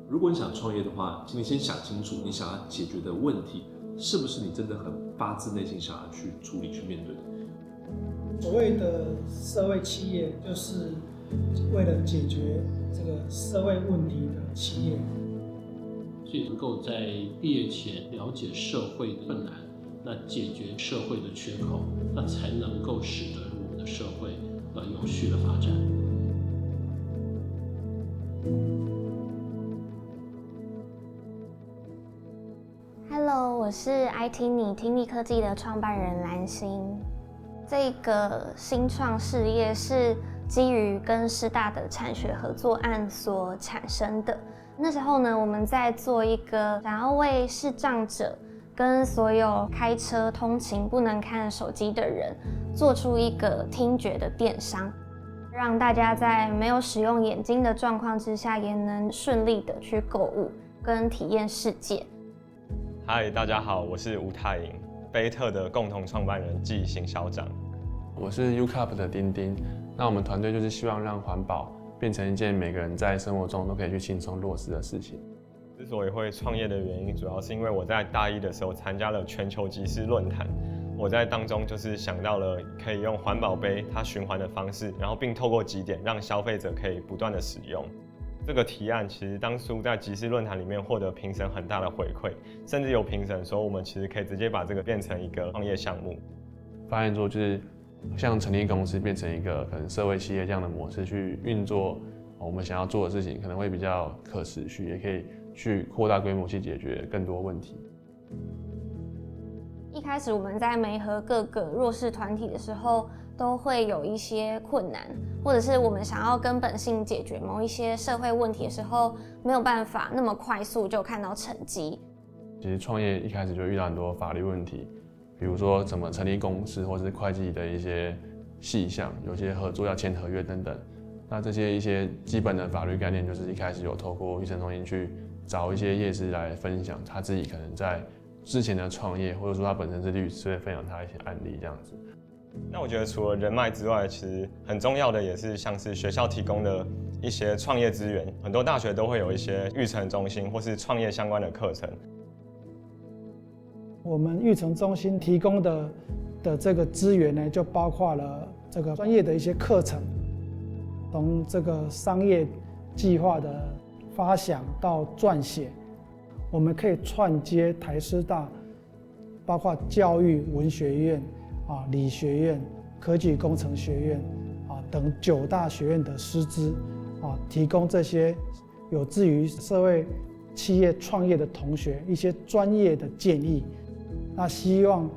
如果你想创业的话，请你先想清楚你想要解决的问题是不是你真的很发自内心想要去处理、去面对的。所谓的社会企业，就是为了解决这个社会问题的企业。所以能够在毕业前了解社会的困难，那解决社会的缺口，那才能够使得我们的社会永续的发展。Hello， 我是 iTinny 听力科技的创办人蓝心。这个新创事业是基于跟师大的产学合作案所产生的。那时候呢，我们在做一个想要为视障者跟所有开车通勤不能看手机的人，做出一个听觉的电商，让大家在没有使用眼睛的状况之下，也能顺利的去购物跟体验世界。嗨，大家好，我是吴泰颖，贝特的共同创办人暨行销长。我是 UCUP 的丁丁。那我们团队就是希望让环保变成一件每个人在生活中都可以去轻松落实的事情。之所以会创业的原因，主要是因为我在大一的时候参加了全球集思论坛，我在当中就是想到了可以用环保杯它循环的方式，然后并透过集点让消费者可以不断的使用。这个提案其实当初在集思论坛里面获得评审很大的回馈，甚至有评审说我们其实可以直接把这个变成一个创业项目。发现说就是像成立公司变成一个可能社会企业这样的模式去运作，我们想要做的事情可能会比较可持续，也可以去扩大规模去解决更多问题。一开始我们在媒合各个弱势团体的时候，都会有一些困难，或者是我们想要根本性解决某一些社会问题的时候，没有办法那么快速就看到成绩。其实创业一开始就遇到很多法律问题，比如说怎么成立公司，或是会计的一些细项，有些合作要签合约等等。那这些一些基本的法律概念，就是一开始有透过育成中心去找一些业师来分享他自己可能在之前的创业，或者说他本身是律师，会分享他一些案例这样子。那我觉得除了人脉之外，其实很重要的也是像是学校提供的一些创业资源，很多大学都会有一些育成中心或是创业相关的课程。我们育成中心提供的这个资源呢，就包括了这个专业的一些课程，从这个商业计划的发想到撰写，我们可以串接台师大，包括教育文学院、理学院、科技工程学院等9大学院的师资提供这些有志于社会企业创业的同学一些专业的建议。那希望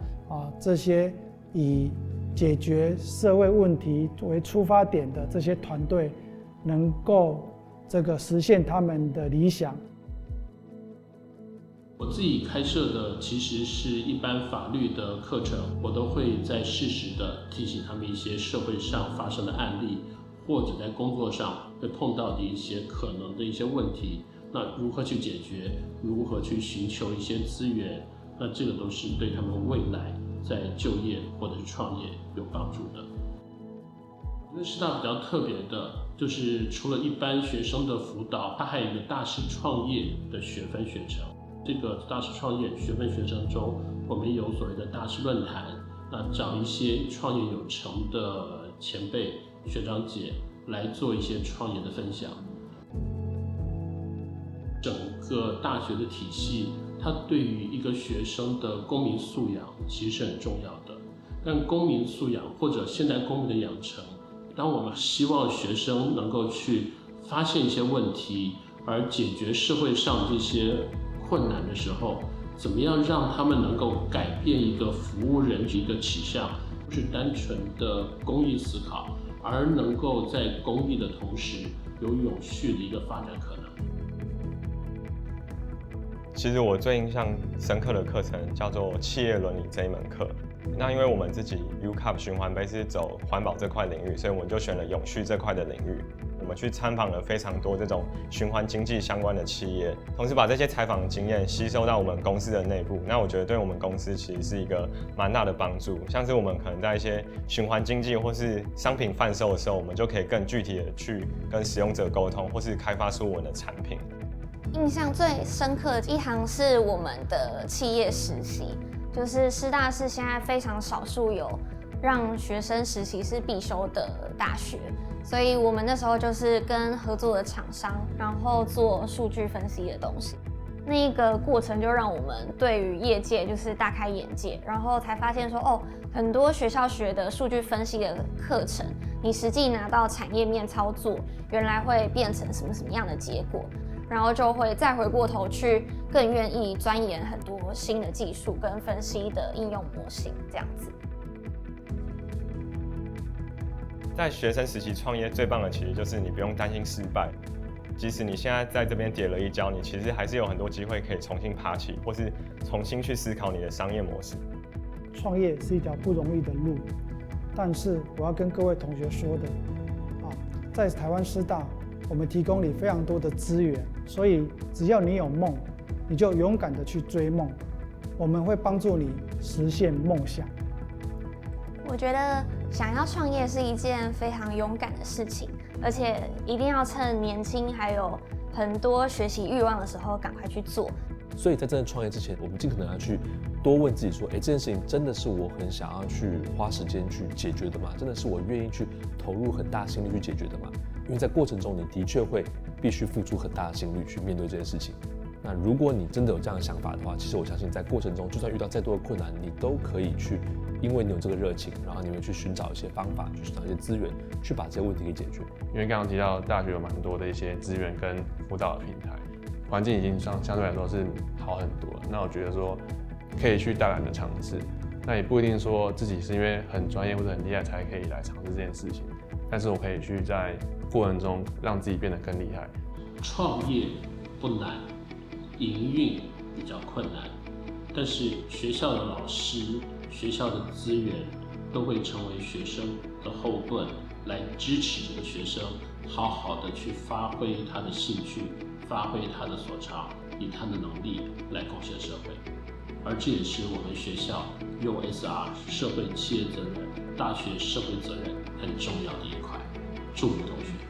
这些以解决社会问题为出发点的这些团队，能够实现他们的理想。我自己开设的其实是一般法律的课程，我都会在适时的提醒他们一些社会上发生的案例，或者在工作上会碰到的一些可能的一些问题，那如何去解决，如何去寻求一些资源，那这个都是对他们未来在就业或者是创业有帮助的。我觉得师大比较特别的就是除了一般学生的辅导，它还有一个大师创业的学分学程。这个大师创业学分学程中，我们有所谓的大师论坛，那找一些创业有成的前辈学长姐来做一些创业的分享。整个大学的体系，它对于一个学生的公民素养其实是很重要的。但公民素养或者现代公民的养成，当我们希望学生能够去发现一些问题，而解决社会上这些困难的时候，怎么样让他们能够改变一个服务人的一个取向，不是单纯的公益思考，而能够在公益的同时有永续的一个发展可能。其实我最印象深刻的课程叫做企业伦理这一门课。那因为我们自己 UCUP 循环杯是走环保这块领域，所以我们就选了永续这块的领域。我们去参访了非常多这种循环经济相关的企业，同时把这些采访经验吸收到我们公司的内部。那我觉得对我们公司其实是一个蛮大的帮助。像是我们可能在一些循环经济或是商品贩售的时候，我们就可以更具体的去跟使用者沟通，或是开发出我们的产品。印象最深刻的一堂是我们的企业实习，就是师大是现在非常少数有让学生实习是必修的大学，所以我们那时候就是跟合作的厂商，然后做数据分析的东西。那个过程就让我们对于业界就是大开眼界，然后才发现说，哦，很多学校学的数据分析的课程，你实际拿到产业面操作，原来会变成什么样的结果，然后就会再回过头去更愿意钻研很多新的技术跟分析的应用模型，这样子。在学生时期创业最棒的其实就是你不用担心失败，即使你现在在这边跌了一跤，你其实还是有很多机会可以重新爬起，或是重新去思考你的商业模式。创业是一条不容易的路，但是我要跟各位同学说的，在台湾师大，我们提供你非常多的资源，所以只要你有梦，你就勇敢的去追梦，我们会帮助你实现梦想。我觉得想要创业是一件非常勇敢的事情，而且一定要趁年轻还有很多学习欲望的时候赶快去做。所以在真的创业之前，我们尽可能要去多问自己说，这件事情真的是我很想要去花时间去解决的吗？真的是我愿意去投入很大心力去解决的吗？因为在过程中你的确会必须付出很大的心力去面对这件事情。那如果你真的有这样的想法的话，其实我相信在过程中，就算遇到再多的困难，你都可以去，因为你有这个热情，然后你会去寻找一些方法，去寻找一些资源，去把这些问题给解决。因为刚刚提到大学有蛮多的一些资源跟辅导的平台，环境已经相对来说是好很多了。那我觉得说可以去大胆的尝试，那也不一定说自己是因为很专业或者很厉害才可以来尝试这件事情，但是我可以去在过程中让自己变得更厉害。创业不难，营运比较困难，但是学校的老师、学校的资源都会成为学生的后盾，来支持这个学生好好的去发挥他的兴趣，发挥他的所长，以他的能力来贡献社会。而这也是我们学校 USR 社会企业责任、大学社会责任很重要的一块。祝福同学。